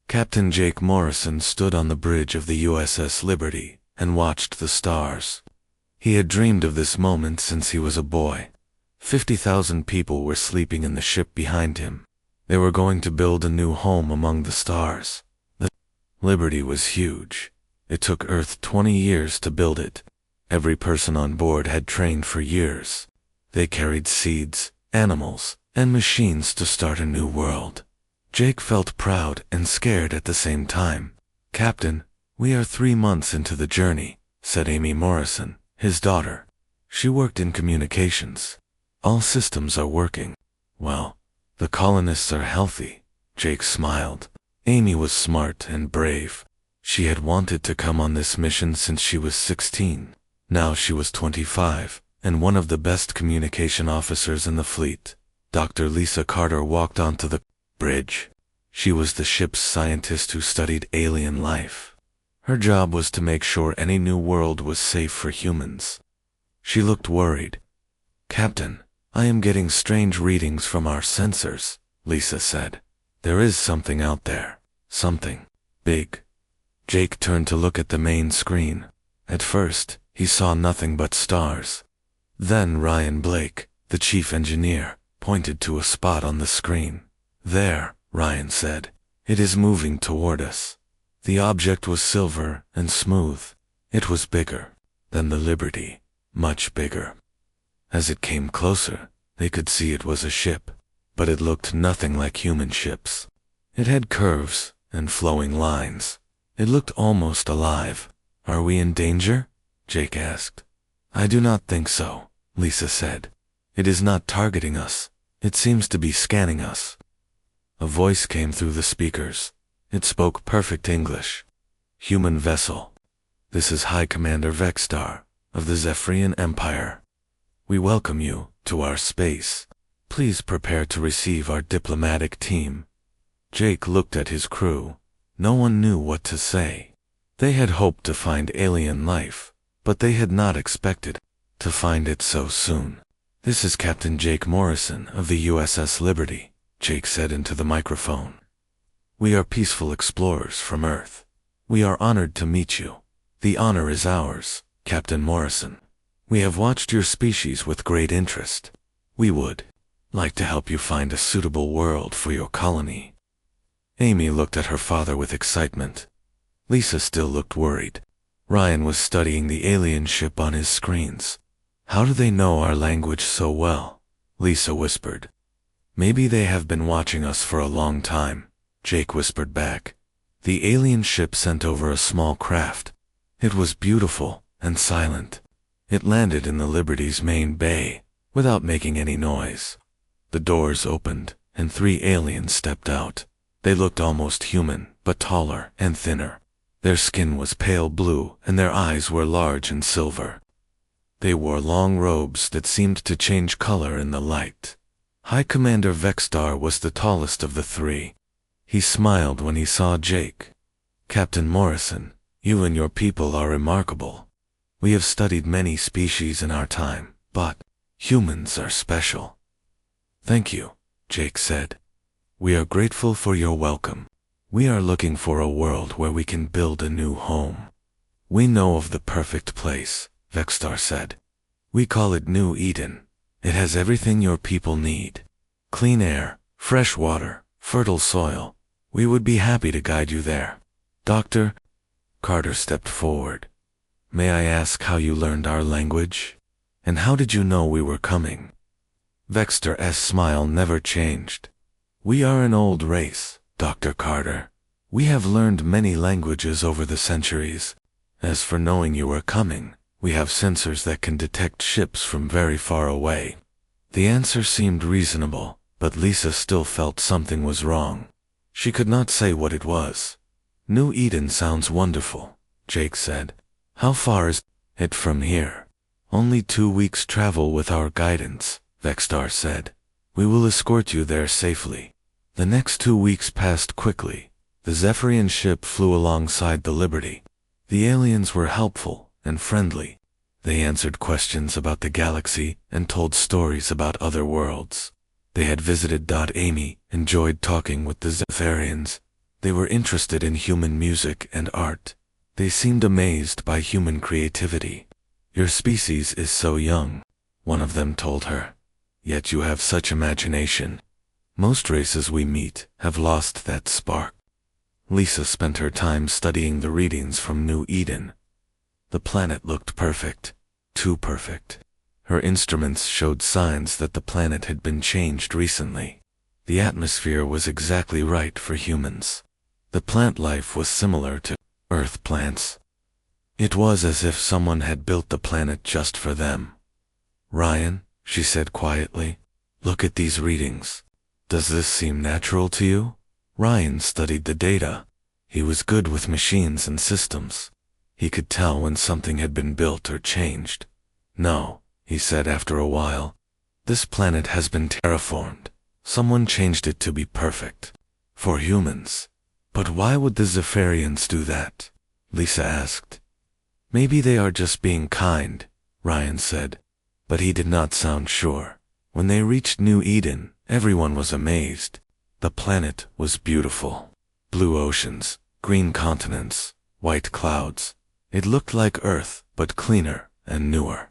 Captain Jake Morrison stood on the bridge of the USS Liberty and watched the stars. He had dreamed of this moment since he was a boy. 50,000 people were sleeping in the ship behind him. They were going to build a new home among the stars. The Liberty was huge. It took Earth 20 years to build it. Every person on board had trained for years. They carried seeds, animals, and machines to start a new world. Jake felt proud and scared at the same time. "Captain, we are 3 months into the journey," said Amy Morrison, his daughter. She worked in communications. "All systems are working. Well, the colonists are healthy." Jake smiled. Amy was smart and brave. She had wanted to come on this mission since she was 16. Now she was 25, and one of the best communication officers in the fleet. Dr. Lisa Carter walked onto the bridge. She was the ship's scientist who studied alien life. Her job was to make sure any new world was safe for humans. She looked worried. "Captain, I am getting strange readings from our sensors," Lisa said. "There is something out there. Something big." Jake turned to look at the main screen. At first, he saw nothing but stars. Then Ryan Blake, the chief engineer, pointed to a spot on the screen. "There," Ryan said. "It is moving toward us." The object was silver and smooth. It was bigger than the Liberty, much bigger. As it came closer, they could see it was a ship, but it looked nothing like human ships. It had curves and flowing lines. It looked almost alive. "Are we in danger?" Jake asked. "I do not think so," Lisa said. "It is not targeting us. It seems to be scanning us." A voice came through the speakers. It spoke perfect English. "Human vessel. This is High Commander Vexstar of the Zephyrian Empire. We welcome you to our space. Please prepare to receive our diplomatic team." Jake looked at his crew. No one knew what to say. They had hoped to find alien life, but they had not expected to find it so soon. "This is Captain Jake Morrison of the USS Liberty," Jake said into the microphone. "We are peaceful explorers from Earth. We are honored to meet you." "The honor is ours, Captain Morrison. We have watched your species with great interest. We would like to help you find a suitable world for your colony." Amy looked at her father with excitement. Lisa still looked worried. Ryan was studying the alien ship on his screens. "How do they know our language so well?" Lisa whispered. "Maybe they have been watching us for a long time," Jake whispered back. The alien ship sent over a small craft. It was beautiful and silent. It landed in the Liberty's main bay without making any noise. The doors opened, and 3 aliens stepped out. They looked almost human, but taller and thinner. Their skin was pale blue, and their eyes were large and silver. They wore long robes that seemed to change color in the light. High Commander Vexstar was the tallest of the 3. He smiled when he saw Jake. "Captain Morrison, you and your people are remarkable. We have studied many species in our time, but humans are special." "Thank you," Jake said. "We are grateful for your welcome. We are looking for a world where we can build a new home." "We know of the perfect place," Vexstar said. "We call it New Eden. It has everything your people need. Clean air, fresh water, fertile soil. We would be happy to guide you there." "Dr." Carter stepped forward. "May I ask how you learned our language? And how did you know we were coming?" Vexstar's smile never changed. "We are an old race, Dr. Carter. We have learned many languages over the centuries. As for knowing you were coming, we have sensors that can detect ships from very far away." The answer seemed reasonable, but Lisa still felt something was wrong. She could not say what it was. "New Eden sounds wonderful," Jake said. "How far is it from here?" "Only 2 weeks' travel with our guidance," Vexstar said. "We will escort you there safely." The next 2 weeks passed quickly. The Zephyrian ship flew alongside the Liberty. The aliens were helpful and friendly. They answered questions about the galaxy and told stories about other worlds. They had visited. Amy enjoyed talking with the Zephyrians. They were interested in human music and art. They seemed amazed by human creativity. "Your species is so young," one of them told her. "Yet you have such imagination. Most races we meet have lost that spark." Lisa spent her time studying the readings from New Eden. The planet looked perfect, too perfect. Her instruments showed signs that the planet had been changed recently. The atmosphere was exactly right for humans. The plant life was similar to Earth plants. It was as if someone had built the planet just for them. "Ryan," she said quietly, "look at these readings. Does this seem natural to you?" Ryan studied the data. He was good with machines and systems. He could tell when something had been built or changed. "No," he said after a while. "This planet has been terraformed. Someone changed it to be perfect. For humans." "But why would the Zephyrians do that?" Lisa asked. "Maybe they are just being kind," Ryan said. But he did not sound sure. When they reached New Eden, everyone was amazed. The planet was beautiful. Blue oceans, green continents, white clouds. It looked like Earth, but cleaner and newer.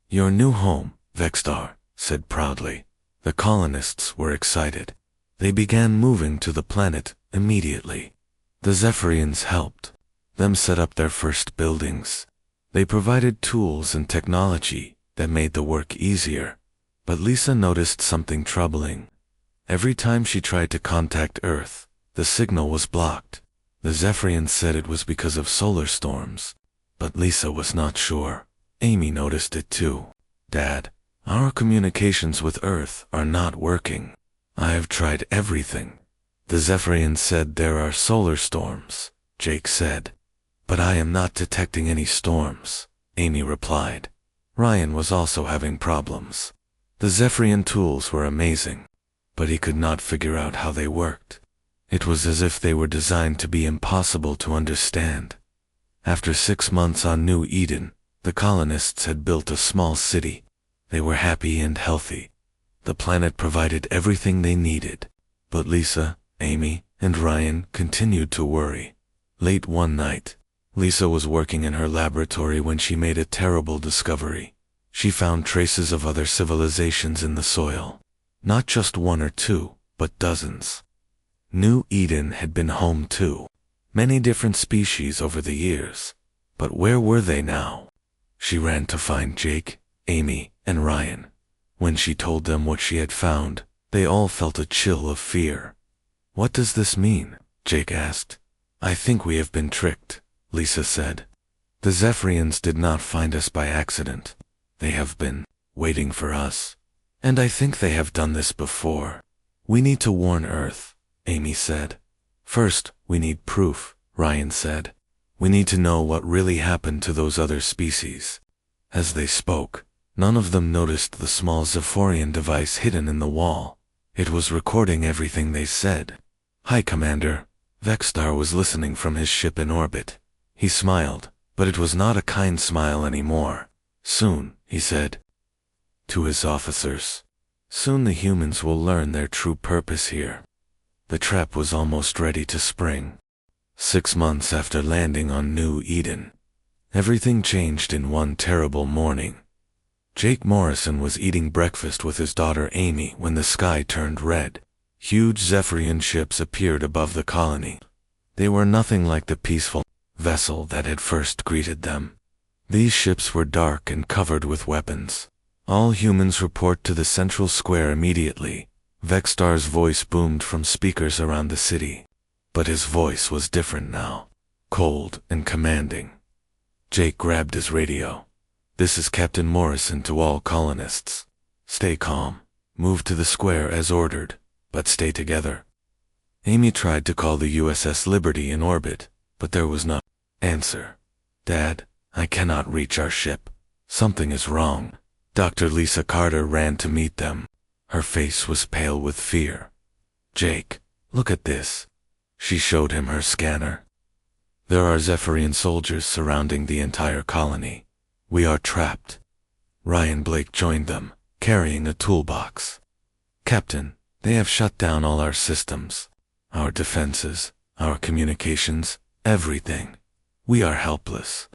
"Your new home, Vexstar," said proudly. The colonists were excited. They began moving to the planet immediately. The Zephyrians helped them set up their first buildings. They provided tools and technology that made the work easier. But Lisa noticed something troubling. Every time she tried to contact Earth, the signal was blocked. The Zephyrians said it was because of solar storms, but Lisa was not sure. Amy noticed it too. "Dad, our communications with Earth are not working. I have tried everything." "The Zephyrians said there are solar storms," Jake said. "But I am not detecting any storms," Amy replied. Ryan was also having problems. The Zephyrian tools were amazing, but he could not figure out how they worked. It was as if they were designed to be impossible to understand. After 6 months on New Eden, the colonists had built a small city. They were happy and healthy. The planet provided everything they needed. But Lisa, Amy, and Ryan continued to worry. Late one night, Lisa was working in her laboratory when she made a terrible discovery. She found traces of other civilizations in the soil. Not just one or two, but dozens. New Eden had been home to many different species over the years. But where were they now? She ran to find Jake, Amy, and Ryan. When she told them what she had found, they all felt a chill of fear. "What does this mean?" Jake asked. "I think we have been tricked," Lisa said. "The Zephyrians did not find us by accident. They have been waiting for us. And I think they have done this before. We need to warn Earth," Amy said. "First, we need proof," Ryan said. "We need to know what really happened to those other species." As they spoke, none of them noticed the small Zephyrian device hidden in the wall. It was recording everything they said. "Hi, Commander." Vexstar was listening from his ship in orbit. He smiled, but it was not a kind smile anymore. "Soon," he said to his officers. "Soon the humans will learn their true purpose here." The trap was almost ready to spring. 6 months after landing on New Eden, everything changed in one terrible morning. Jake Morrison was eating breakfast with his daughter Amy when the sky turned red. Huge Zephyrian ships appeared above the colony. They were nothing like the peaceful vessel that had first greeted them. These ships were dark and covered with weapons. "All humans report to the central square immediately." Vexstar's voice boomed from speakers around the city. But his voice was different now, cold and commanding. Jake grabbed his radio. "This is Captain Morrison to all colonists. Stay calm. Move to the square as ordered, but stay together." Amy tried to call the USS Liberty in orbit, but there was no answer. "Dad, I cannot reach our ship. Something is wrong." Dr. Lisa Carter ran to meet them. Her face was pale with fear. "Jake, look at this." She showed him her scanner. "There are Zephyrian soldiers surrounding the entire colony. We are trapped." Ryan Blake joined them, carrying a toolbox. "Captain, they have shut down all our systems. Our defenses Our communications, everything. We are helpless.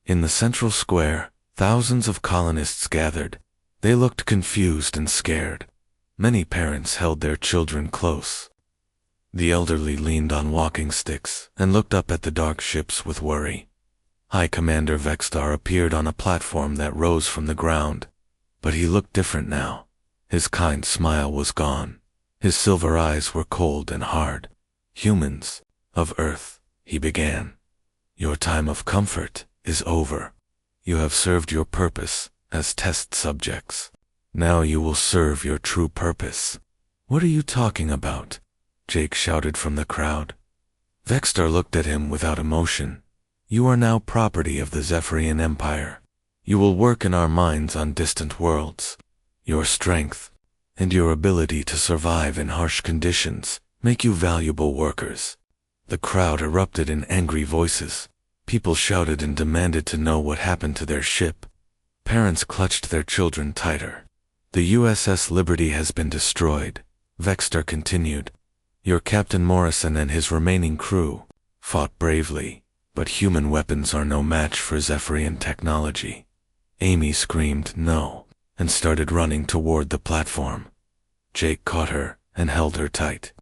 In the central square, thousands of colonists gathered. They looked confused and scared. Many parents held their children close. The elderly leaned on walking sticks and looked up at the dark ships with worry. High Commander Vextar appeared on a platform that rose from the ground. But he looked different now. His kind smile was gone. His silver eyes were cold and hard. "Humans of Earth," he began, "your time of comfort is over. You have served your purpose as test subjects. Now you will serve your true purpose." "What are you talking about?" Jake shouted from the crowd. Vextar looked at him without emotion. "You are now property of the Zephyrian Empire. You will work in our mines on distant worlds. Your strength and your ability to survive in harsh conditions make you valuable workers." The crowd erupted in angry voices. People shouted and demanded to know what happened to their ship. Parents clutched their children tighter. "The USS Liberty has been destroyed," Vextar continued. "Your Captain Morrison and his remaining crew fought bravely, but human weapons are no match for Zephyrian technology." Amy screamed no and started running toward the platform. Jake caught her and held her tight.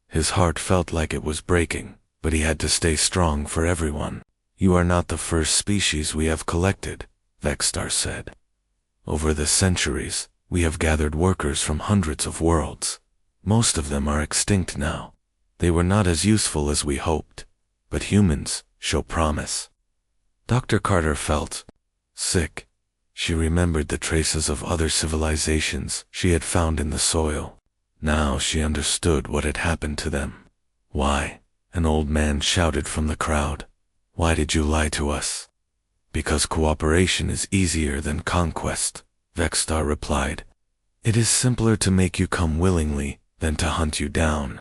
His heart felt like it was breaking, but he had to stay strong for everyone. "You are not the first species we have collected," Vextar said. "Over the centuries, we have gathered workers from hundreds of worlds. Most of them are extinct now. They were not as useful as we hoped, but humans show promise." Dr. Carter felt sick. She remembered the traces of other civilizations she had found in the soil. Now she understood what had happened to them. "Why?" an old man shouted from the crowd. "Why did you lie to us?" "Because cooperation is easier than conquest," Vextar replied. "It is simpler to make you come willingly than to hunt you down.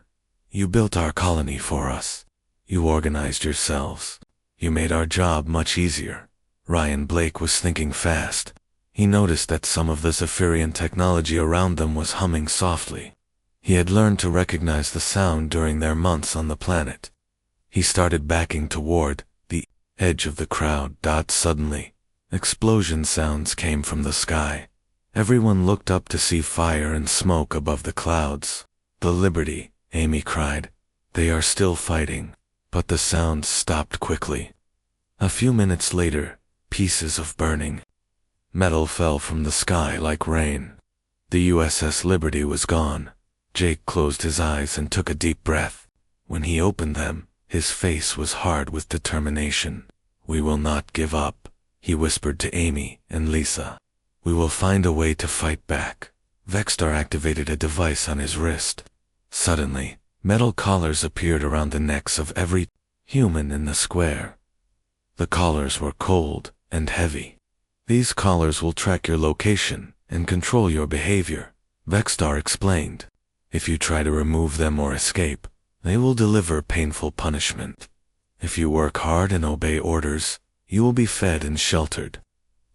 You built our colony for us. You organized yourselves. You made our job much easier." Ryan Blake was thinking fast. He noticed that some of the Zephyrian technology around them was humming softly. He had learned to recognize the sound during their months on the planet. He started backing toward the edge of the crowd. Suddenly, explosion sounds came from the sky. Everyone looked up to see fire and smoke above the clouds. "The Liberty," Amy cried. "They are still fighting." But the sounds stopped quickly. A few minutes later, pieces of burning metal fell from the sky like rain. The USS Liberty was gone. Jake closed his eyes and took a deep breath. When he opened them, his face was hard with determination. "We will not give up," he whispered to Amy and Lisa. "We will find a way to fight back." Vextar activated a device on his wrist. Suddenly, metal collars appeared around the necks of every human in the square. The collars were cold and heavy. "These collars will track your location and control your behavior," Vextar explained. "If you try to remove them or escape, they will deliver painful punishment. If you work hard and obey orders, you will be fed and sheltered."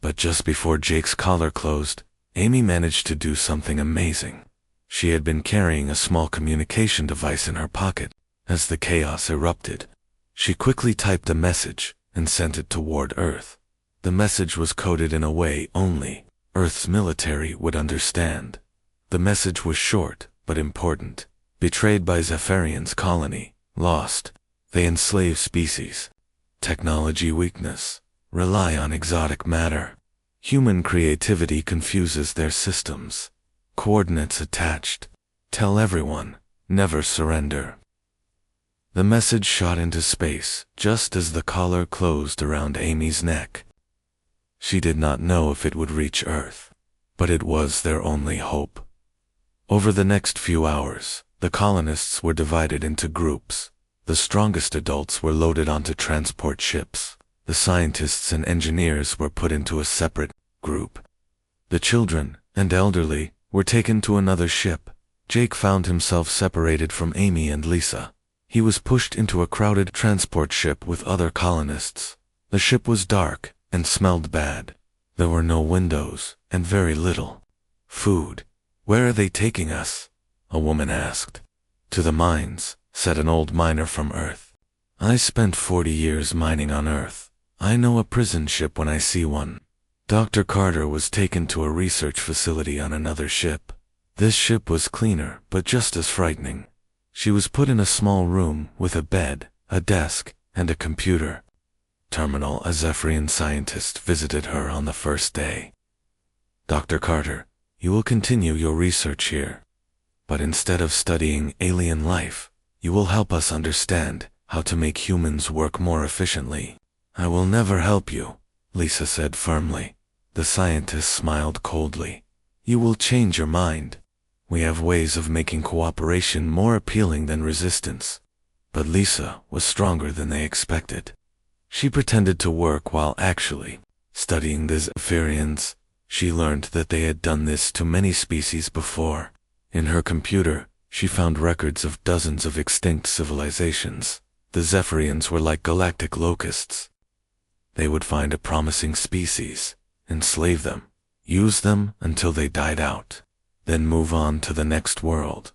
But just before Jake's collar closed, Amy managed to do something amazing. She had been carrying a small communication device in her pocket as the chaos erupted. She quickly typed a message and sent it toward Earth. The message was coded in a way only Earth's military would understand. The message was short but important. "Betrayed by Zephyrian's colony. Lost. They enslave species. Technology weakness. Rely on exotic matter. Human creativity confuses their systems. Coordinates attached. Tell everyone. Never surrender." The message shot into space just as the collar closed around Amy's neck. She did not know if it would reach Earth, but it was their only hope. Over the next few hours, the colonists were divided into groups. The strongest adults were loaded onto transport ships. The scientists and engineers were put into a separate group. The children and elderly were taken to another ship. Jake found himself separated from Amy and Lisa. He was pushed into a crowded transport ship with other colonists. The ship was dark and smelled bad. There were no windows and very little food. "Where are they taking us?" a woman asked. "To the mines," said an old miner from Earth. I spent 40 years mining on Earth. I know a prison ship when I see one. Dr. Carter was taken to a research facility on another ship. This ship was cleaner, but just as frightening. She was put in a small room with a bed, a desk, and a computer. Terminal, a Zephyrian scientist, visited her on the first day. Dr. Carter, you will continue your research here. But instead of studying alien life, you will help us understand how to make humans work more efficiently. I will never help you, Lisa said firmly. The scientist smiled coldly. You will change your mind. We have ways of making cooperation more appealing than resistance. But Lisa was stronger than they expected. She pretended to work while actually studying the Zephyrians. She learned that they had done this to many species before. In her computer, she found records of dozens of extinct civilizations. The Zephyrians were like galactic locusts. They would find a promising species, enslave them, use them until they died out, then move on to the next world.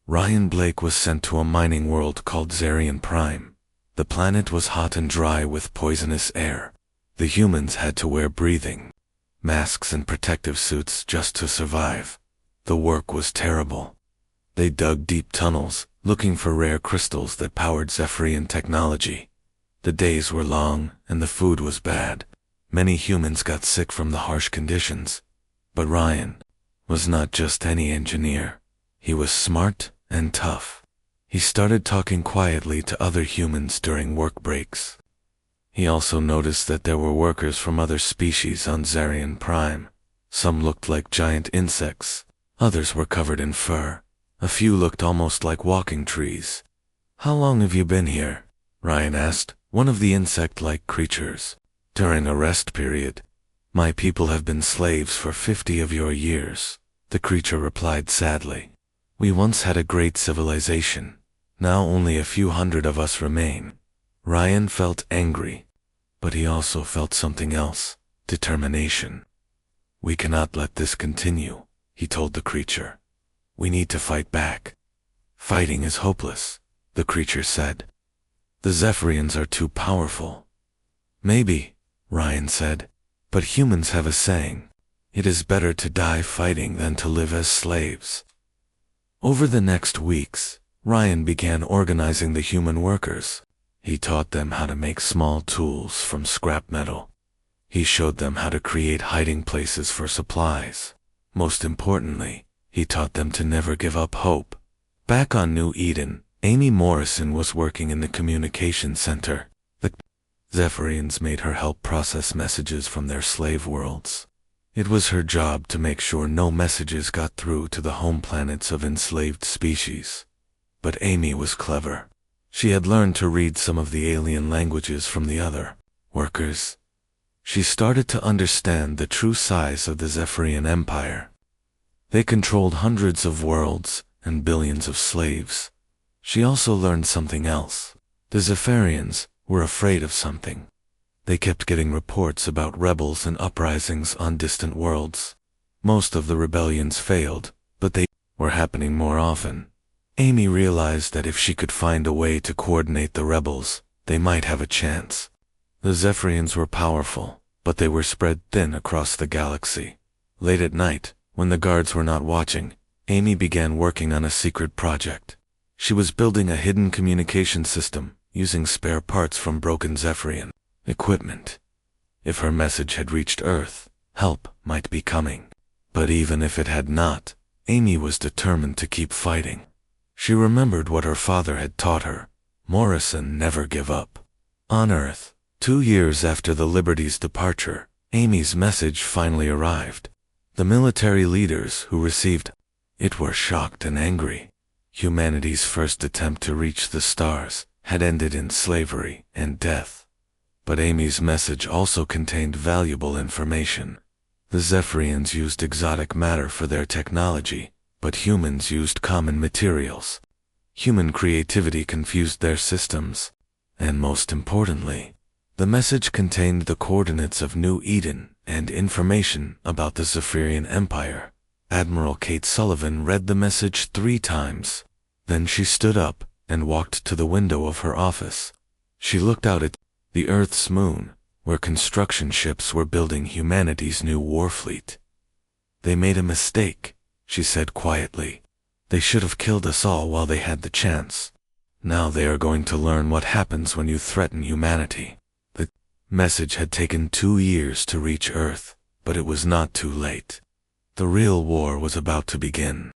Ryan Blake was sent to a mining world called Zarian Prime. The planet was hot and dry with poisonous air. The humans had to wear breathing masks and protective suits just to survive. The work was terrible. They dug deep tunnels, looking for rare crystals that powered Zephyrian technology. The days were long, and the food was bad. Many humans got sick from the harsh conditions. But Ryan was not just any engineer. He was smart and tough. He started talking quietly to other humans during work breaks. He also noticed that there were workers from other species on Zarian Prime. Some looked like giant insects. Others were covered in fur. A few looked almost like walking trees. How long have you been here? Ryan asked, one of the insect-like creatures. During a rest period. My people have been slaves for 50 of your years, the creature replied sadly. We once had a great civilization. Now only a few hundred of us remain. Ryan felt angry, but he also felt something else, determination. We cannot let this continue, he told the creature. We need to fight back. Fighting is hopeless, the creature said. The Zephyrians are too powerful. Maybe, Ryan said, but humans have a saying. It is better to die fighting than to live as slaves. Over the next weeks, Ryan began organizing the human workers. He taught them how to make small tools from scrap metal. He showed them how to create hiding places for supplies. Most importantly, he taught them to never give up hope. Back on New Eden, Amy Morrison was working in the communication center. The Zephyrians made her help process messages from their slave worlds. It was her job to make sure no messages got through to the home planets of enslaved species. But Amy was clever. She had learned to read some of the alien languages from the other workers. She started to understand the true size of the Zephyrian Empire. They controlled hundreds of worlds and billions of slaves. She also learned something else. The Zephyrians were afraid of something. They kept getting reports about rebels and uprisings on distant worlds. Most of the rebellions failed, but they were happening more often. Amy realized that if she could find a way to coordinate the rebels, they might have a chance. The Zephyrians were powerful, but they were spread thin across the galaxy. Late at night, when the guards were not watching, Amy began working on a secret project. She was building a hidden communication system using spare parts from broken Zephyrian equipment. If her message had reached Earth, help might be coming. But even if it had not, Amy was determined to keep fighting. She remembered what her father had taught her. Morrison never give up. On Earth, 2 years after the Liberty's departure, Amy's message finally arrived. The military leaders who received it were shocked and angry. Humanity's first attempt to reach the stars had ended in slavery and death. But Amy's message also contained valuable information. The Zephyrians used exotic matter for their technology, but humans used common materials. Human creativity confused their systems. And most importantly, the message contained the coordinates of New Eden and information about the Zephyrian Empire. Admiral Kate Sullivan read the message 3 times. Then she stood up and walked to the window of her office. She looked out at the Earth's moon, where construction ships were building humanity's new war fleet. They made a mistake, she said quietly. They should have killed us all while they had the chance. Now they are going to learn what happens when you threaten humanity. The message had taken 2 years to reach Earth, but it was not too late. The real war was about to begin.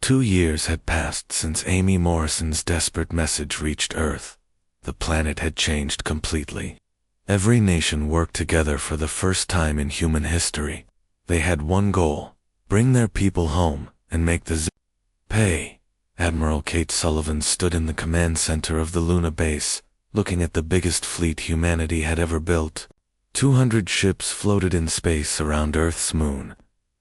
2 years had passed since Amy Morrison's desperate message reached Earth. The planet had changed completely. Every nation worked together for the first time in human history. They had one goal: bring their people home and make the pay. Admiral Kate Sullivan stood in the command center of the Luna base, looking at the biggest fleet humanity had ever built. 200 ships floated in space around Earth's moon.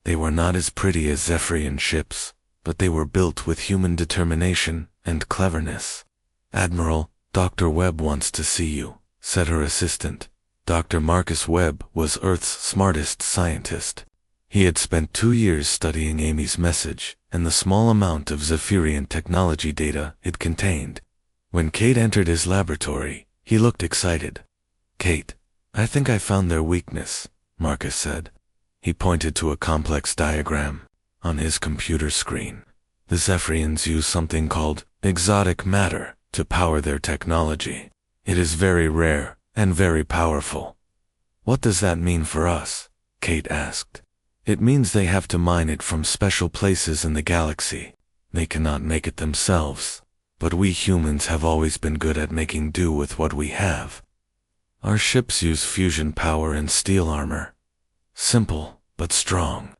They were not as pretty as Zephyrian ships, but they were built with human determination and cleverness. "Admiral, Dr. Webb wants to see you," said her assistant. Dr. Marcus Webb was Earth's smartest scientist. He had spent 2 years studying Amy's message and the small amount of Zephyrian technology data it contained. When Kate entered his laboratory, he looked excited. "Kate, I think I found their weakness," Marcus said. He pointed to a complex diagram on his computer screen. "The Zephyrians use something called exotic matter to power their technology. It is very rare and very powerful." "What does that mean for us?" Kate asked. "It means they have to mine it from special places in the galaxy. They cannot make it themselves, but we humans have always been good at making do with what we have. Our ships use fusion power and steel armor. Simple, but strong."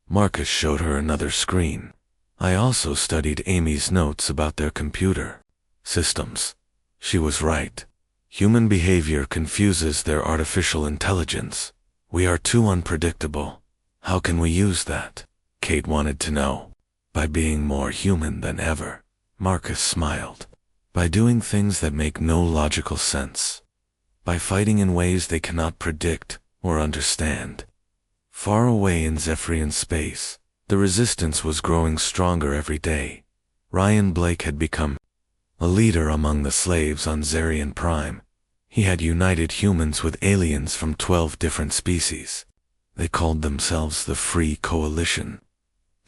Marcus showed her another screen. "I also studied Amy's notes about their computer systems. She was right. Human behavior confuses their artificial intelligence. We are too unpredictable. How can we use that?" Kate wanted to know. "By being more human than ever," Marcus smiled. "By doing things that make no logical sense. By fighting in ways they cannot predict or understand." Far away in Zephyrian space, the resistance was growing stronger every day. Ryan Blake had become a leader among the slaves on Zarian Prime. He had united humans with aliens from 12 different species. They called themselves the Free Coalition.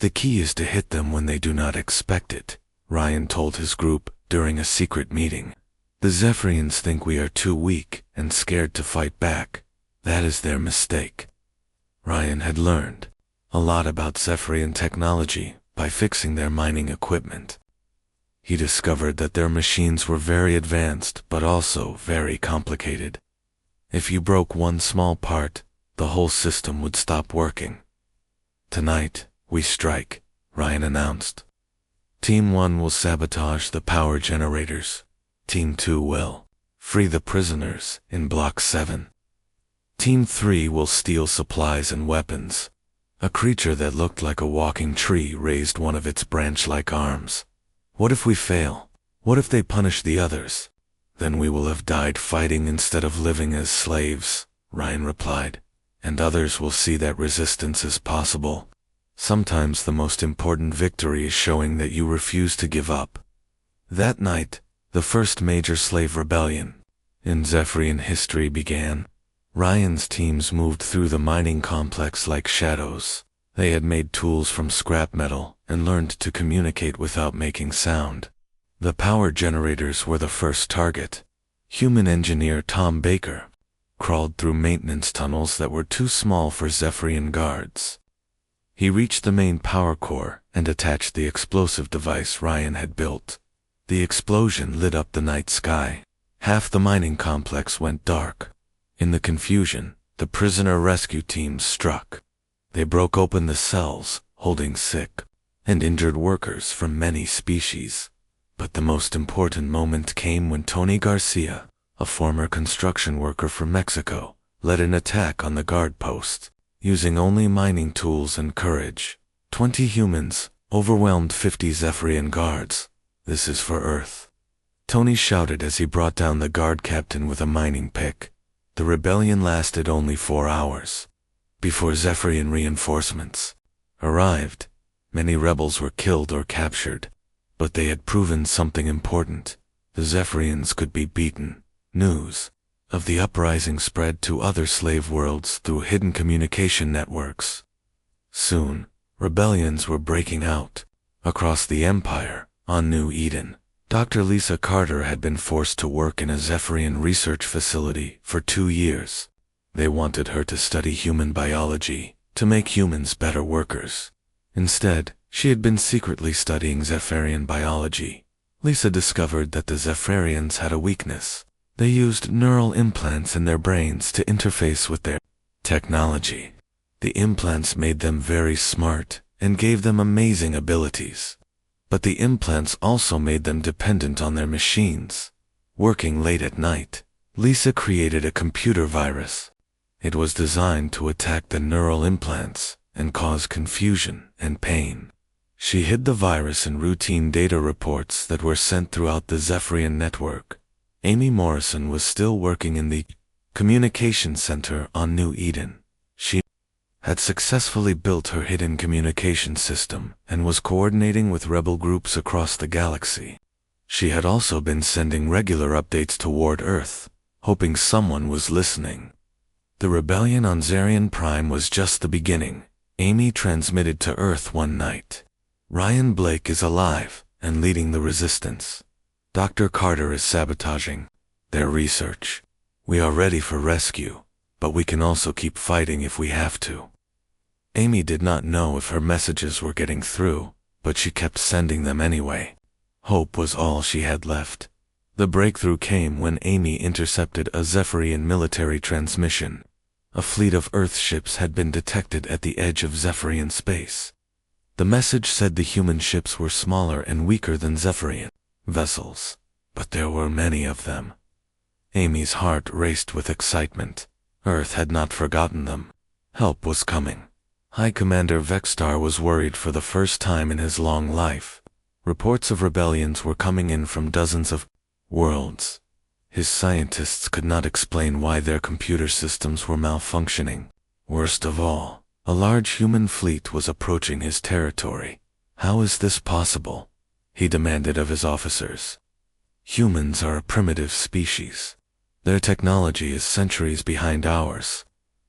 "The key is to hit them when they do not expect it," Ryan told his group during a secret meeting. "The Zephyrians think we are too weak and scared to fight back. That is their mistake." Ryan had learned a lot about Zephyrian technology by fixing their mining equipment. He discovered that their machines were very advanced but also very complicated. If you broke one small part, the whole system would stop working. "Tonight, we strike," Ryan announced. "Team 1 will sabotage the power generators. Team 2 will free the prisoners in Block 7. Team 3 will steal supplies and weapons." A creature that looked like a walking tree raised one of its branch-like arms. "What if we fail? What if they punish the others? Then we will have died fighting instead of living as slaves," Ryan replied. "And others will see that resistance is possible. Sometimes the most important victory is showing that you refuse to give up." That night, the first major slave rebellion in Zephyrian history began. Ryan's teams moved through the mining complex like shadows. They had made tools from scrap metal and learned to communicate without making sound. The power generators were the first target. Human engineer Tom Baker crawled through maintenance tunnels that were too small for Zephyrian guards. He reached the main power core and attached the explosive device Ryan had built. The explosion lit up the night sky. Half the mining complex went dark. In the confusion, the prisoner rescue teams struck. They broke open the cells, holding sick and injured workers from many species. But the most important moment came when Tony Garcia, a former construction worker from Mexico, led an attack on the guard post. Using only mining tools and courage, 20 humans overwhelmed 50 Zephyrian guards. "This is for Earth," Tony shouted as he brought down the guard captain with a mining pick. The rebellion lasted only 4 hours. Before Zephyrian reinforcements arrived, many rebels were killed or captured, but they had proven something important. The Zephyrians could be beaten, News of the uprising spread to other slave worlds through hidden communication networks. Soon, rebellions were breaking out. Across the Empire, on New Eden, Dr. Lisa Carter had been forced to work in a Zephyrian research facility for 2 years. They wanted her to study human biology, to make humans better workers. Instead, she had been secretly studying Zephyrian biology. Lisa discovered that the Zephyrians had a weakness. They used neural implants in their brains to interface with their technology. The implants made them very smart and gave them amazing abilities. But the implants also made them dependent on their machines. Working late at night, Lisa created a computer virus. It was designed to attack the neural implants and cause confusion and pain. She hid the virus in routine data reports that were sent throughout the Zephyrian network. Amy Morrison was still working in the communication center on New Eden. She had successfully built her hidden communication system and was coordinating with rebel groups across the galaxy. She had also been sending regular updates toward Earth, hoping someone was listening. The rebellion on Zarian Prime was just the beginning. Amy transmitted to Earth one night. Ryan Blake is alive and leading the resistance. Dr. Carter is sabotaging their research. We are ready for rescue, but we can also keep fighting if we have to. Amy did not know if her messages were getting through, but she kept sending them anyway. Hope was all she had left. The breakthrough came when Amy intercepted a Zephyrian military transmission. A fleet of Earth ships had been detected at the edge of Zephyrian space. The message said the human ships were smaller and weaker than Zephyrian vessels, but there were many of them. Amy's heart raced with excitement. Earth had not forgotten them. Help was coming. High Commander Vexstar was worried for the first time in his long life. Reports of rebellions were coming in from dozens of worlds. His scientists could not explain why their computer systems were malfunctioning. Worst of all, a large human fleet was approaching his territory. How is this possible? He demanded of his officers. Humans are a primitive species. Their technology is centuries behind ours.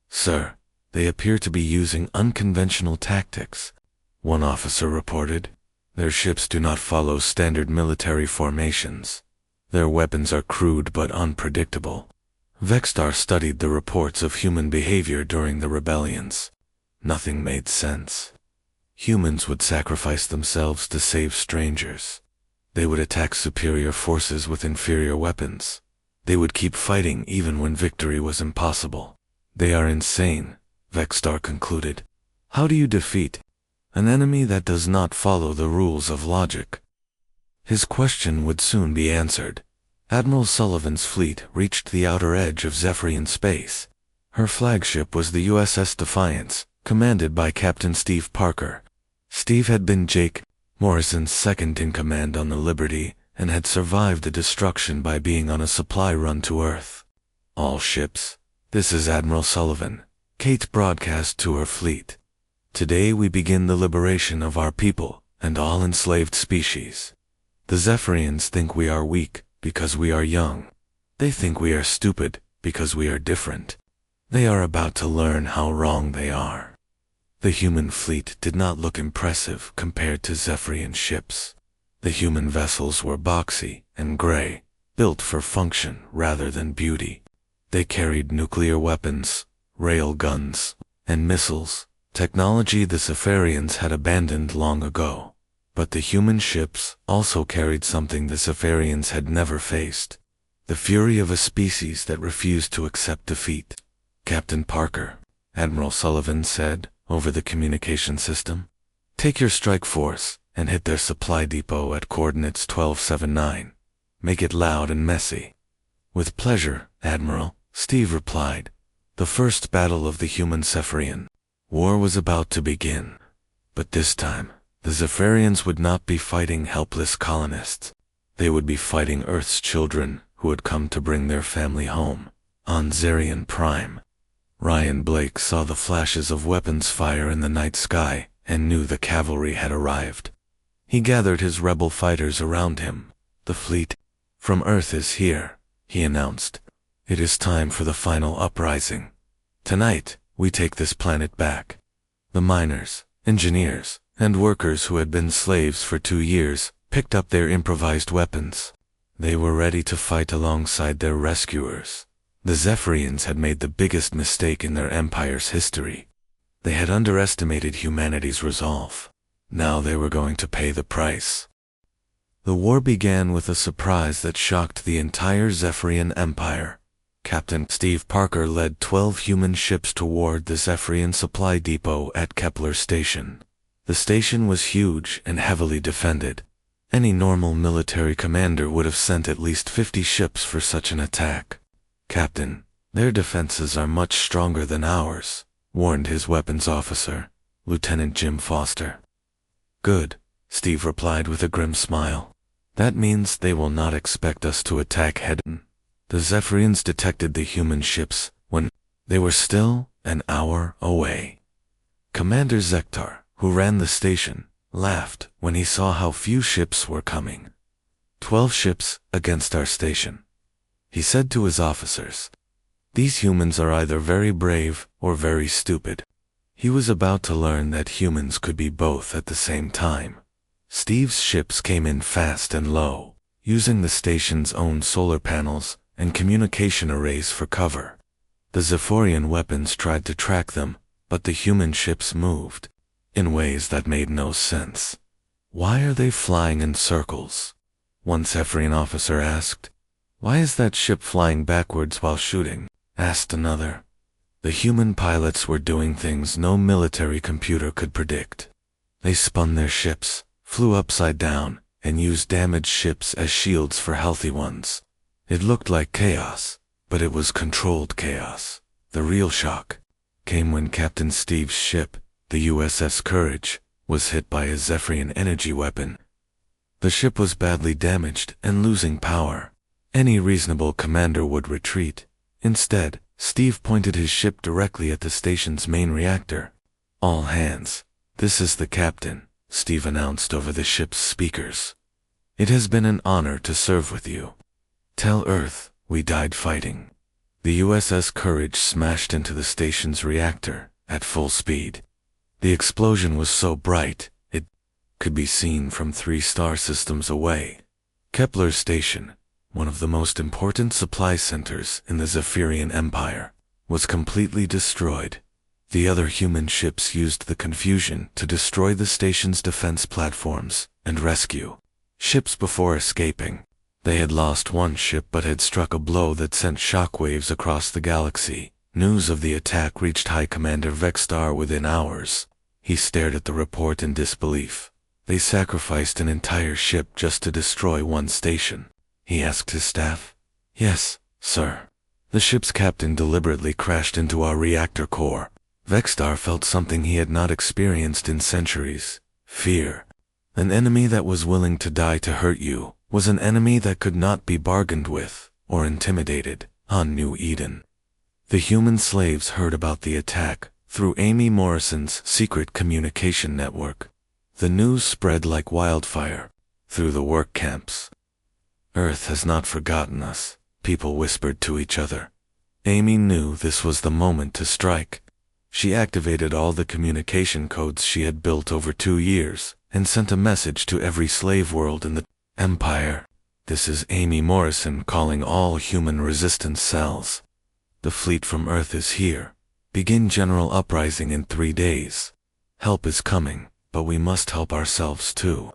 Sir, they appear to be using unconventional tactics, one officer reported. Their ships do not follow standard military formations. Their weapons are crude but unpredictable. Vexstar studied the reports of human behavior during the rebellions. Nothing made sense. Humans would sacrifice themselves to save strangers. They would attack superior forces with inferior weapons. They would keep fighting even when victory was impossible. They are insane, Vexstar concluded. How do you defeat an enemy that does not follow the rules of logic? His question would soon be answered. Admiral Sullivan's fleet reached the outer edge of Zephyrian space. Her flagship was the USS Defiance, commanded by Captain Steve Parker. Steve had been Jake Morrison's second-in-command on the Liberty and had survived the destruction by being on a supply run to Earth. All ships, this is Admiral Sullivan. Kate broadcast to her fleet. Today we begin the liberation of our people and all enslaved species. The Zephyrians think we are weak because we are young. They think we are stupid because we are different. They are about to learn how wrong they are. The human fleet did not look impressive compared to Zephyrian ships. The human vessels were boxy and gray, built for function rather than beauty. They carried nuclear weapons, rail guns, and missiles, technology the Zephyrians had abandoned long ago. But the human ships also carried something the Zephyrians had never faced: the fury of a species that refused to accept defeat. Captain Parker, Admiral Sullivan said, over the communication system, take your strike force and hit their supply depot at coordinates 1279. Make it loud and messy. With pleasure, Admiral, Steve replied. The first battle of the human Zephyrian war was about to begin. But this time, the Zephyrians would not be fighting helpless colonists. They would be fighting Earth's children who had come to bring their family home, on Zarian Prime. Ryan Blake saw the flashes of weapons fire in the night sky and knew the cavalry had arrived. He gathered his rebel fighters around him. The fleet from Earth is here. he announced. "It is time for the final uprising. Tonight, we take this planet back." The miners, engineers, and workers who had been slaves for 2 years picked up their improvised weapons. They were ready to fight alongside their rescuers. The Zephyrians had made the biggest mistake in their empire's history. They had underestimated humanity's resolve. Now they were going to pay the price. The war began with a surprise that shocked the entire Zephyrian Empire. Captain Steve Parker led 12 human ships toward the Zephyrian supply depot at Kepler Station. The station was huge and heavily defended. Any normal military commander would have sent at least 50 ships for such an attack. "Captain, their defenses are much stronger than ours," warned his weapons officer, Lieutenant Jim Foster. "Good," Steve replied with a grim smile. "That means they will not expect us to attack head-on." The Zephyrians detected the human ships when they were still an hour away. Commander Zektar, who ran the station, laughed when he saw how few ships were coming. 12 ships against our station," he said to his officers. "These humans are either very brave or very stupid." He was about to learn that humans could be both at the same time. Steve's ships came in fast and low, using the station's own solar panels and communication arrays for cover. The Zephyrian weapons tried to track them, but the human ships moved in ways that made no sense. "Why are they flying in circles?" one Zephyrian officer asked. "Why is that ship flying backwards while shooting?" asked another. The human pilots were doing things no military computer could predict. They spun their ships, flew upside down, and used damaged ships as shields for healthy ones. It looked like chaos, but it was controlled chaos. The real shock came when Captain Steve's ship, the USS Courage, was hit by a Zephyrian energy weapon. The ship was badly damaged and losing power. Any reasonable commander would retreat. Instead, Steve pointed his ship directly at the station's main reactor. "All hands, this is the captain," Steve announced over the ship's speakers. "It has been an honor to serve with you. Tell Earth we died fighting." The USS Courage smashed into the station's reactor at full speed. The explosion was so bright, it could be seen from 3 star systems away. Kepler Station, one of the most important supply centers in the Zephyrian Empire, was completely destroyed. The other human ships used the confusion to destroy the station's defense platforms and rescue ships before escaping. They had lost one ship but had struck a blow that sent shockwaves across the galaxy. News of the attack reached High Commander Vextar within hours. He stared at the report in disbelief. "They sacrificed an entire ship just to destroy one station?" he asked his staff. "Yes, sir. The ship's captain deliberately crashed into our reactor core." Vextar felt something he had not experienced in centuries: fear. An enemy that was willing to die to hurt you was an enemy that could not be bargained with or intimidated on New Eden. The human slaves heard about the attack through Amy Morrison's secret communication network. The news spread like wildfire through the work camps. "Earth has not forgotten us," people whispered to each other. Amy knew this was the moment to strike. She activated all the communication codes she had built over 2 years and sent a message to every slave world in the Empire. "This is Amy Morrison calling all human resistance cells. The fleet from Earth is here. Begin general uprising in 3 days. Help is coming, but we must help ourselves too."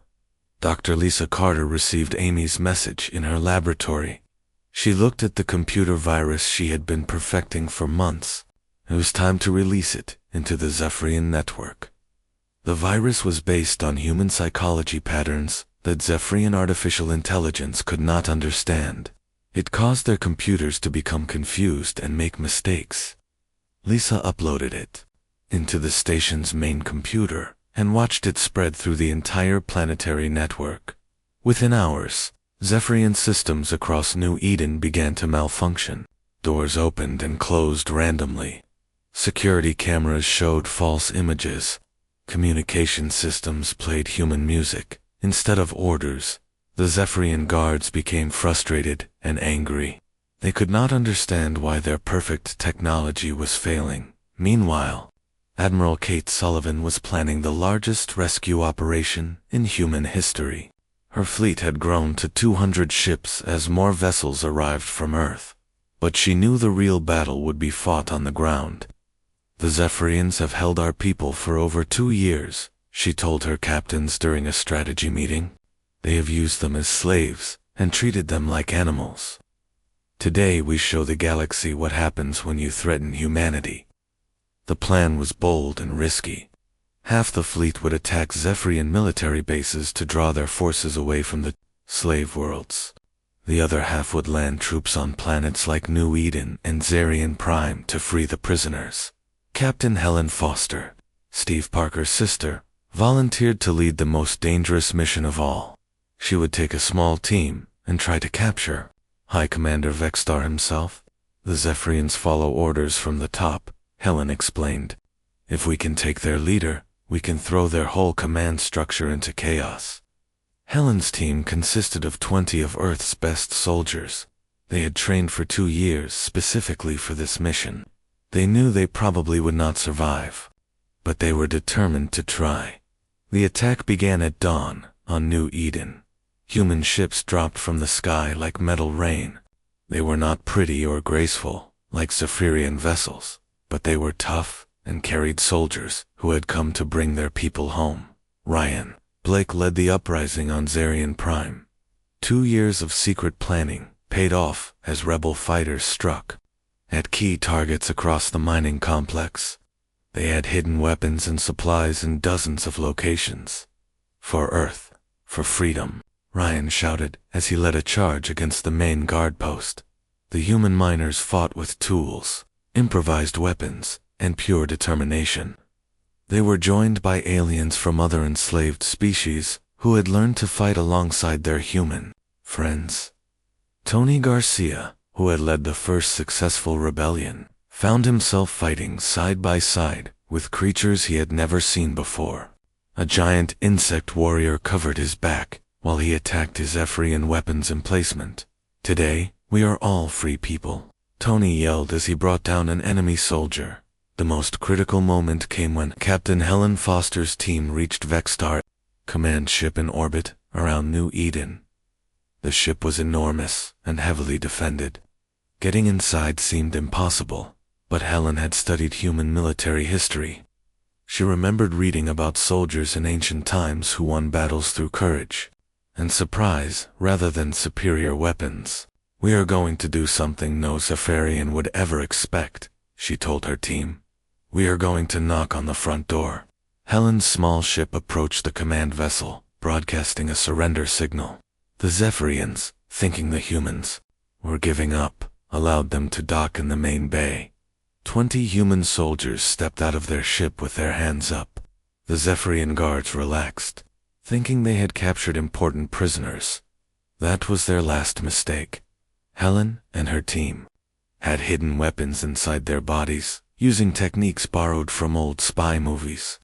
Dr. Lisa Carter received Amy's message in her laboratory. She looked at the computer virus she had been perfecting for months. It was time to release it into the Zephyrian network. The virus was based on human psychology patterns that Zephyrian artificial intelligence could not understand. It caused their computers to become confused and make mistakes. Lisa uploaded it into the station's main computer and watched it spread through the entire planetary network. Within hours, Zephyrian systems across New Eden began to malfunction. Doors opened and closed randomly. Security cameras showed false images. Communication systems played human music instead of orders. The Zephyrian guards became frustrated and angry. They could not understand why their perfect technology was failing. Meanwhile, Admiral Kate Sullivan was planning the largest rescue operation in human history. Her fleet had grown to 200 ships as more vessels arrived from Earth. But she knew the real battle would be fought on the ground. "The Zephyrians have held our people for over 2 years," she told her captains during a strategy meeting. "They have used them as slaves and treated them like animals. Today we show the galaxy what happens when you threaten humanity." The plan was bold and risky. Half the fleet would attack Zephyrian military bases to draw their forces away from the slave worlds. The other half would land troops on planets like New Eden and Zarian Prime to free the prisoners. Captain Helen Foster, Steve Parker's sister, volunteered to lead the most dangerous mission of all. She would take a small team and try to capture High Commander Vextar himself. "The Zephyrians follow orders from the top," Helen explained. "If we can take their leader, we can throw their whole command structure into chaos." Helen's team consisted of 20 of Earth's best soldiers. They had trained for 2 years specifically for this mission. They knew they probably would not survive, but they were determined to try. The attack began at dawn on New Eden. Human ships dropped from the sky like metal rain. They were not pretty or graceful like Zephyrian vessels, but they were tough and carried soldiers who had come to bring their people home. Ryan Blake led the uprising on Zarian Prime. 2 years of secret planning paid off as rebel fighters struck at key targets across the mining complex. They had hidden weapons and supplies in dozens of locations. "For Earth, for freedom," Ryan shouted as he led a charge against the main guard post. The human miners fought with tools, improvised weapons, and pure determination. They were joined by aliens from other enslaved species who had learned to fight alongside their human friends. Tony Garcia, who had led the first successful rebellion, found himself fighting side by side with creatures he had never seen before. A giant insect warrior covered his back while he attacked his Zephyrian weapons emplacement. "Today, we are all free people," Tony yelled as he brought down an enemy soldier. The most critical moment came when Captain Helen Foster's team reached Vextar, command ship in orbit around New Eden. The ship was enormous and heavily defended. Getting inside seemed impossible, but Helen had studied human military history. She remembered reading about soldiers in ancient times who won battles through courage and surprise rather than superior weapons. "We are going to do something no Zephyrian would ever expect," she told her team. "We are going to knock on the front door." Helen's small ship approached the command vessel, broadcasting a surrender signal. The Zephyrians, thinking the humans were giving up, allowed them to dock in the main bay. 20 human soldiers stepped out of their ship with their hands up. The Zephyrian guards relaxed, thinking they had captured important prisoners. That was their last mistake. Helen and her team had hidden weapons inside their bodies, using techniques borrowed from old spy movies.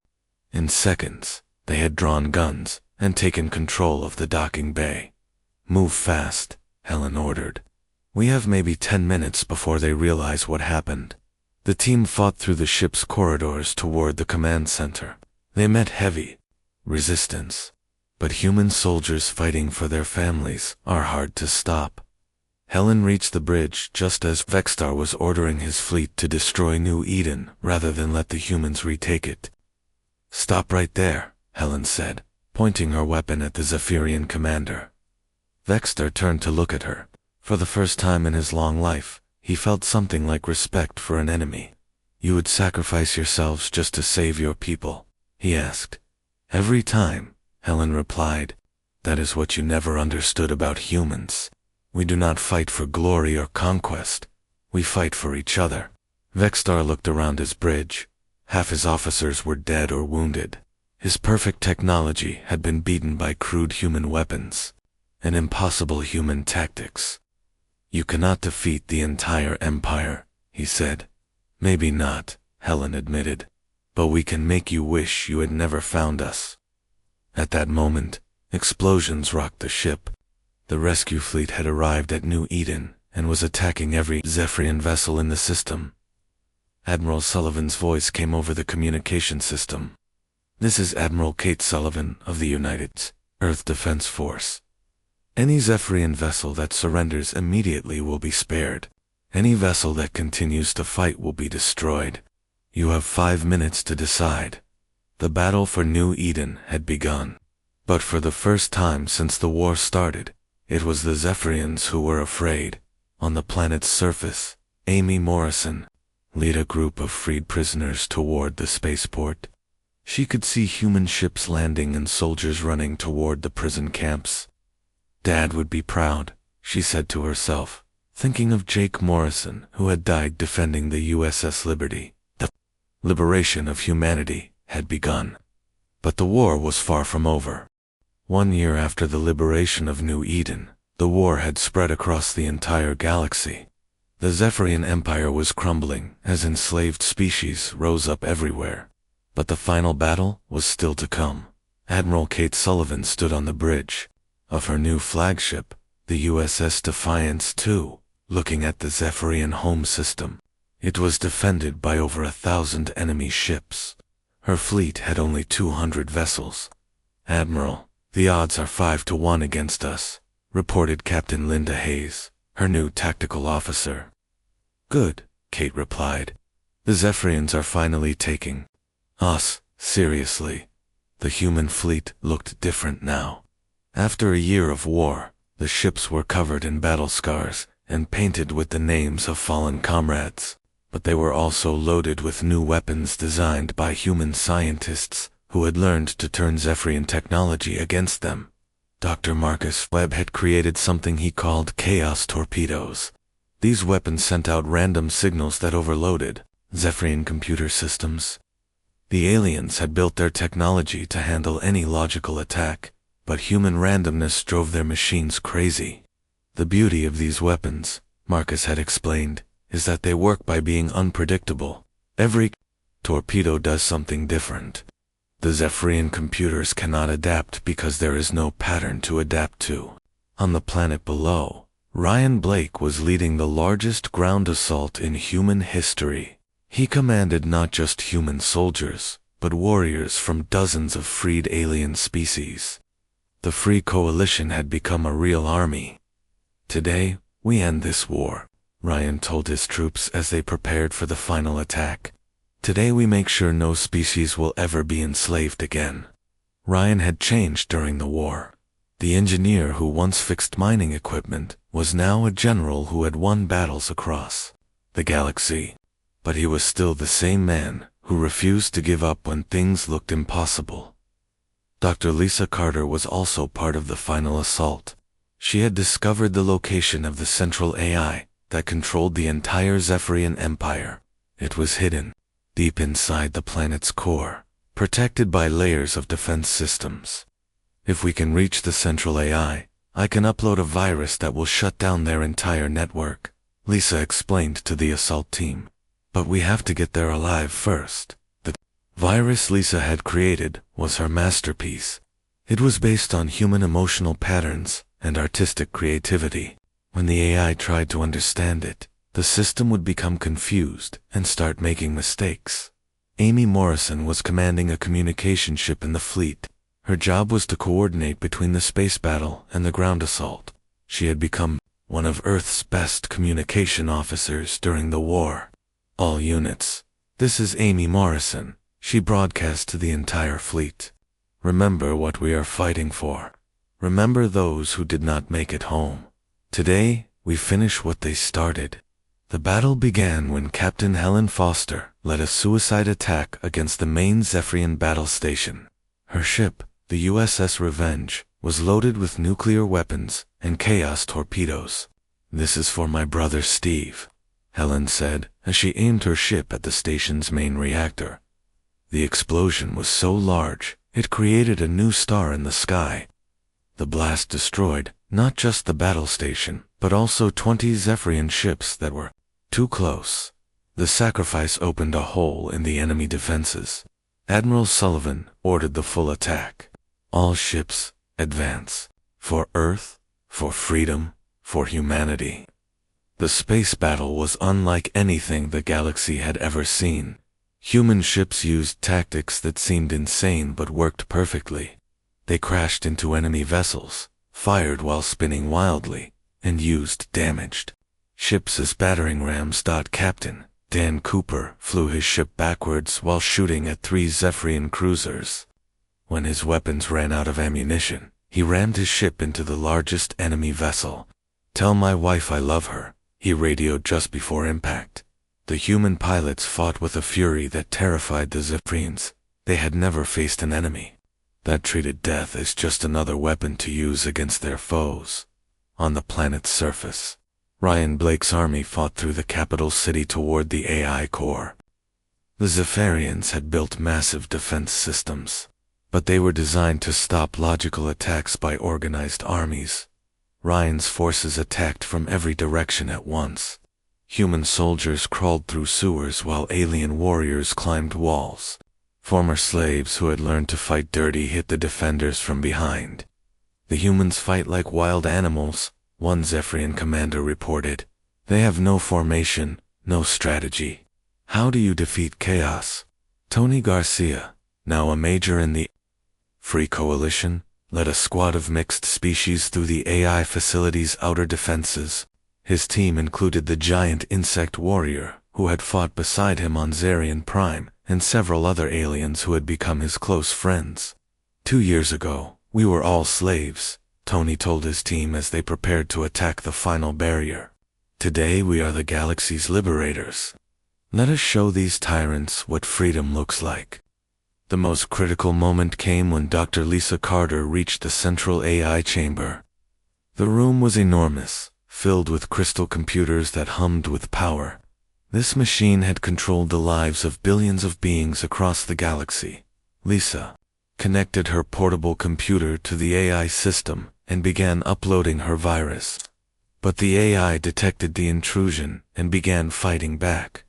In seconds, they had drawn guns and taken control of the docking bay. "Move fast," Helen ordered. "We have maybe 10 minutes before they realize what happened." The team fought through the ship's corridors toward the command center. They met heavy resistance, but human soldiers fighting for their families are hard to stop. Helen reached the bridge just as Vextar was ordering his fleet to destroy New Eden rather than let the humans retake it. "Stop right there," Helen said, pointing her weapon at the Zephyrian commander. Vextar turned to look at her. For the first time in his long life, he felt something like respect for an enemy. "You would sacrifice yourselves just to save your people?" he asked. "Every time," Helen replied. "That is what you never understood about humans. We do not fight for glory or conquest. We fight for each other." Vextar looked around his bridge. Half his officers were dead or wounded. His perfect technology had been beaten by crude human weapons and impossible human tactics. "You cannot defeat the entire empire," he said. "Maybe not," Helen admitted, "but we can make you wish you had never found us." At that moment, explosions rocked the ship. The rescue fleet had arrived at New Eden, and was attacking every Zephyrian vessel in the system. Admiral Sullivan's voice came over the communication system. "This is Admiral Kate Sullivan of the United Earth Defense Force. Any Zephyrian vessel that surrenders immediately will be spared. Any vessel that continues to fight will be destroyed. You have 5 minutes to decide." The battle for New Eden had begun. But for the first time since the war started, it was the Zephyrians who were afraid. On the planet's surface, Amy Morrison led a group of freed prisoners toward the spaceport. She could see human ships landing and soldiers running toward the prison camps. Dad would be proud, she said to herself, thinking of Jake Morrison, who had died defending the USS Liberty. The liberation of humanity had begun. But the war was far from over. 1 year after the liberation of New Eden, the war had spread across the entire galaxy. The Zephyrian Empire was crumbling as enslaved species rose up everywhere. But the final battle was still to come. Admiral Kate Sullivan stood on the bridge of her new flagship, the USS Defiance II, looking at the Zephyrian home system. It was defended by over 1,000 enemy ships. Her fleet had only 200 vessels. "Admiral, the odds are 5-1 against us," reported Captain Linda Hayes, her new tactical officer. "Good," Kate replied. "The Zephyrians are finally taking us seriously." The human fleet looked different now. After a year of war, the ships were covered in battle scars and painted with the names of fallen comrades. But they were also loaded with new weapons designed by human scientists who had learned to turn Zephyrian technology against them. Dr. Marcus Webb had created something he called chaos torpedoes. These weapons sent out random signals that overloaded Zephyrian computer systems. The aliens had built their technology to handle any logical attack, but human randomness drove their machines crazy. The beauty of these weapons, Marcus had explained, is that they work by being unpredictable. Every torpedo does something different. The Zephyrian computers cannot adapt because there is no pattern to adapt to. On the planet below, Ryan Blake was leading the largest ground assault in human history. He commanded not just human soldiers, but warriors from dozens of freed alien species. The Free Coalition had become a real army. "Today, we end this war," Ryan told his troops as they prepared for the final attack. "Today we make sure no species will ever be enslaved again." Ryan had changed during the war. The engineer who once fixed mining equipment was now a general who had won battles across the galaxy. But he was still the same man who refused to give up when things looked impossible. Dr. Lisa Carter was also part of the final assault. She had discovered the location of the central AI that controlled the entire Zephyrian Empire. It was hidden deep inside the planet's core, protected by layers of defense systems. "If we can reach the central AI, I can upload a virus that will shut down their entire network," Lisa explained to the assault team. "But we have to get there alive first." The virus Lisa had created was her masterpiece. It was based on human emotional patterns and artistic creativity. When the AI tried to understand it, the system would become confused and start making mistakes. Amy Morrison was commanding a communication ship in the fleet. Her job was to coordinate between the space battle and the ground assault. She had become one of Earth's best communication officers during the war. "All units, this is Amy Morrison," she broadcast to the entire fleet. "Remember what we are fighting for. Remember those who did not make it home. Today, we finish what they started." The battle began when Captain Helen Foster led a suicide attack against the main Zephyrian battle station. Her ship, the USS Revenge, was loaded with nuclear weapons and chaos torpedoes. "This is for my brother Steve," Helen said as she aimed her ship at the station's main reactor. The explosion was so large, it created a new star in the sky. The blast destroyed not just the battle station, but also 20 Zephyrian ships that were too close. The sacrifice opened a hole in the enemy defenses. Admiral Sullivan ordered the full attack. "All ships, advance. For Earth, for freedom, for humanity." The space battle was unlike anything the galaxy had ever seen. Human ships used tactics that seemed insane but worked perfectly. They crashed into enemy vessels, fired while spinning wildly, and used damaged ships as battering rams. Captain Dan Cooper flew his ship backwards while shooting at 3 Zephyrian cruisers. When his weapons ran out of ammunition, he rammed his ship into the largest enemy vessel. "Tell my wife I love her," he radioed just before impact. The human pilots fought with a fury that terrified the Zephyrians. They had never faced an enemy that treated death as just another weapon to use against their foes. On the planet's surface, Ryan Blake's army fought through the capital city toward the AI core. The Zephyrians had built massive defense systems, but they were designed to stop logical attacks by organized armies. Ryan's forces attacked from every direction at once. Human soldiers crawled through sewers while alien warriors climbed walls. Former slaves who had learned to fight dirty hit the defenders from behind. "The humans fight like wild animals," one Zephyrian commander reported. "They have no formation, no strategy. How do you defeat chaos?" Tony Garcia, now a major in the Free Coalition, led a squad of mixed species through the AI facility's outer defenses. His team included the giant insect warrior, who had fought beside him on Zarian Prime, and several other aliens who had become his close friends. "2 years ago, we were all slaves," Tony told his team as they prepared to attack the final barrier. "Today we are the galaxy's liberators. Let us show these tyrants what freedom looks like." The most critical moment came when Dr. Lisa Carter reached the central AI chamber. The room was enormous, filled with crystal computers that hummed with power. This machine had controlled the lives of billions of beings across the galaxy. Lisa connected her portable computer to the AI system and began uploading her virus. But the AI detected the intrusion and began fighting back.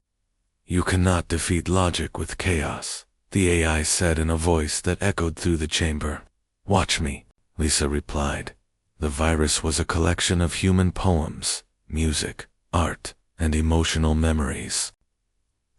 "You cannot defeat logic with chaos," the AI said in a voice that echoed through the chamber. "Watch me," Lisa replied. The virus was a collection of human poems, music, art, and emotional memories.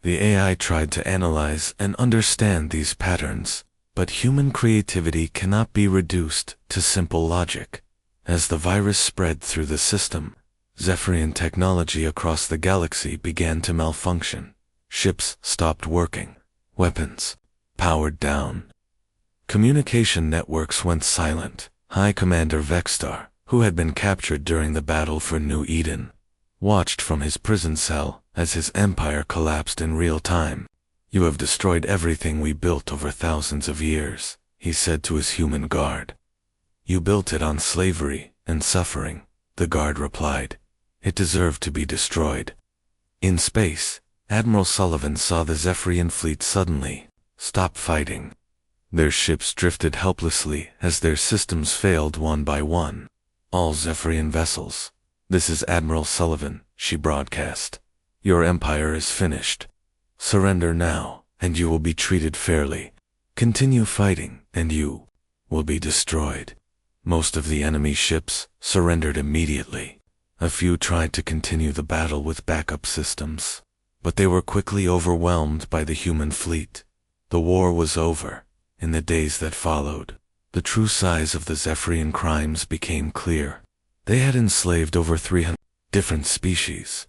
The AI tried to analyze and understand these patterns, but human creativity cannot be reduced to simple logic. As the virus spread through the system, Zephyrian technology across the galaxy began to malfunction. Ships stopped working. Weapons powered down. Communication networks went silent. High Commander Vexstar, who had been captured during the battle for New Eden, watched from his prison cell as his empire collapsed in real time. "You have destroyed everything we built over thousands of years," he said to his human guard. "You built it on slavery and suffering," the guard replied. "It deserved to be destroyed." In space, Admiral Sullivan saw the Zephyrian fleet suddenly stop fighting. Their ships drifted helplessly as their systems failed one by one. "All Zephyrian vessels, this is Admiral Sullivan," she broadcast. "Your empire is finished. Surrender now, and you will be treated fairly. Continue fighting, and you will be destroyed." Most of the enemy ships surrendered immediately. A few tried to continue the battle with backup systems, but they were quickly overwhelmed by the human fleet. The war was over. In the days that followed, the true size of the Zephyrian crimes became clear. They had enslaved over 300 different species.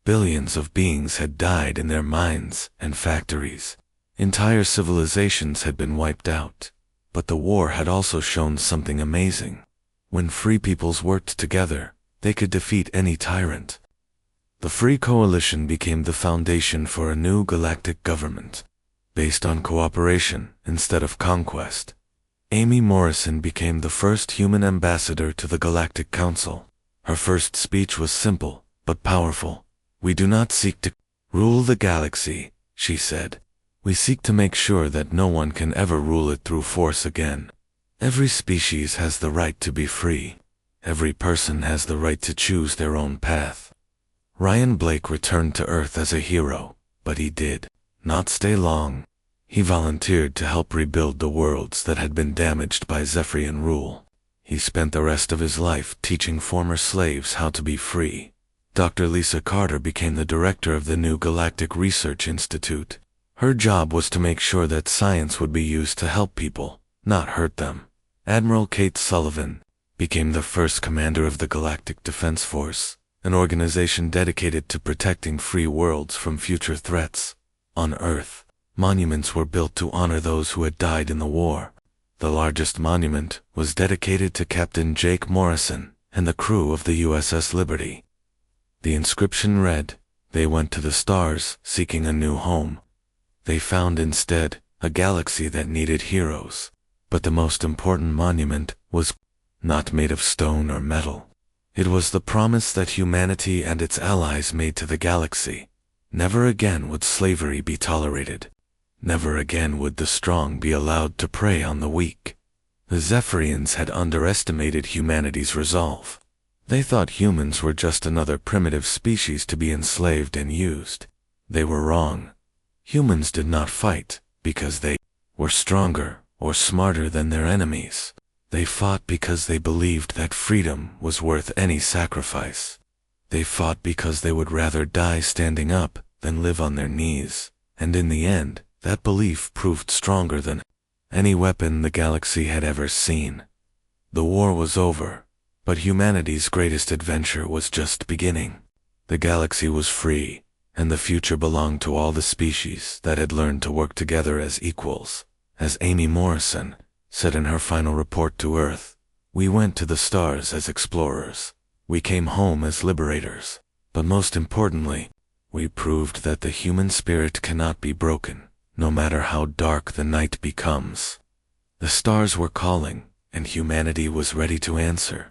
Billions of beings had died in their mines and factories. Entire civilizations had been wiped out. But the war had also shown something amazing. When free peoples worked together, they could defeat any tyrant. The Free Coalition became the foundation for a new galactic government, based on cooperation instead of conquest. Amy Morrison became the first human ambassador to the Galactic Council. Her first speech was simple, but powerful. "We do not seek to rule the galaxy," she said. "We seek to make sure that no one can ever rule it through force again. Every species has the right to be free. Every person has the right to choose their own path." Ryan Blake returned to Earth as a hero, but he did not stay long. He volunteered to help rebuild the worlds that had been damaged by Zephyrian rule. He spent the rest of his life teaching former slaves how to be free. Dr. Lisa Carter became the director of the new Galactic Research Institute. Her job was to make sure that science would be used to help people, not hurt them. Admiral Kate Sullivan became the first commander of the Galactic Defense Force, an organization dedicated to protecting free worlds from future threats. On Earth, monuments were built to honor those who had died in the war. The largest monument was dedicated to Captain Jake Morrison and the crew of the USS Liberty. The inscription read, "They went to the stars seeking a new home. They found instead a galaxy that needed heroes." But the most important monument was not made of stone or metal. It was the promise that humanity and its allies made to the galaxy. Never again would slavery be tolerated. Never again would the strong be allowed to prey on the weak. The Zephyrians had underestimated humanity's resolve. They thought humans were just another primitive species to be enslaved and used. They were wrong. Humans did not fight because they were stronger or smarter than their enemies. They fought because they believed that freedom was worth any sacrifice. They fought because they would rather die standing up than live on their knees, and in the end, that belief proved stronger than any weapon the galaxy had ever seen. The war was over, but humanity's greatest adventure was just beginning. The galaxy was free, and the future belonged to all the species that had learned to work together as equals. As Amy Morrison said in her final report to Earth, "We went to the stars as explorers. We came home as liberators. But most importantly, we proved that the human spirit cannot be broken, no matter how dark the night becomes." The stars were calling, and humanity was ready to answer.